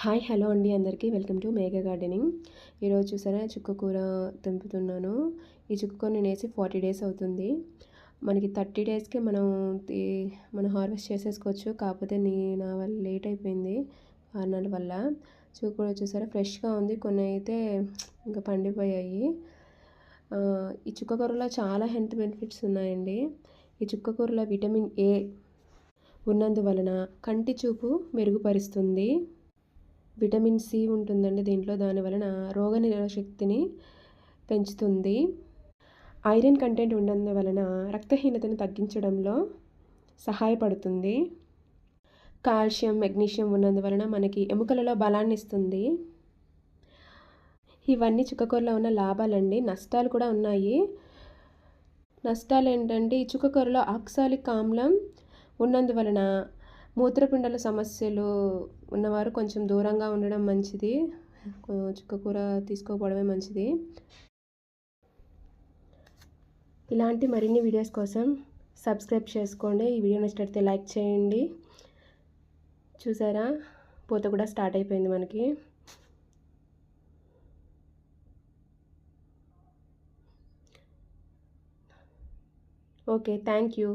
Hi hello అండి అందరికీ welcome to Megha gardening. ఈరోజు చూసారా చుక్కకూర తెంపుతున్నాను. ఈ చుక్కకూర నేను వేసి 40 డేస్ అవుతుంది. మనకి 30 డేస్కే మనం హార్వెస్ట్ చేసేసుకోవచ్చు. కాకపోతే నా వల్ల లేట్ అయిపోయింది కారణాల వల్ల. చుక్కకూర చూసారా ఫ్రెష్గా ఉంది, కొన్ని అయితే ఇంకా పండిపోయాయి. ఈ చుక్కకూరలో చాలా హెల్త్ బెనిఫిట్స్ ఉన్నాయండి. ఈ చుక్కకూరలో విటమిన్ ఏ ఉన్నందువలన కంటి చూపు మెరుగుపరుస్తుంది. విటమిన్ సి ఉంటుందండి దీంట్లో, దానివలన రోగనిరోధక శక్తిని పెంచుతుంది. ఐరన్ కంటెంట్ ఉన్నందువలన రక్తహీనతను తగ్గించడంలో సహాయపడుతుంది. కాల్షియం మెగ్నీషియం ఉన్నందువలన మనకి ఎముకలలో బలాన్ని ఇస్తుంది. ఇవన్నీ చుక్కకూరలో ఉన్న లాభాలండి. నష్టాలు కూడా ఉన్నాయి. నష్టాలు ఏంటంటే ఈ చుక్కకూరలో ఆక్సాలిక్ ఆమ్లం ఉన్నందువలన మూత్రపిండాల సమస్యలు ఉన్నవారు కొంచెం దూరంగా ఉండడం మంచిది. చుక్కకూర తీసుకోకపోవడమే మంచిది. ఇలాంటి మరిన్ని వీడియోస్ కోసం సబ్స్క్రైబ్ చేసుకోండి. ఈ వీడియో నచ్చినట్లయితే లైక్ చేయండి. చూసారా పూత కూడా స్టార్ట్ అయిపోయింది మనకి. Okay, thank you.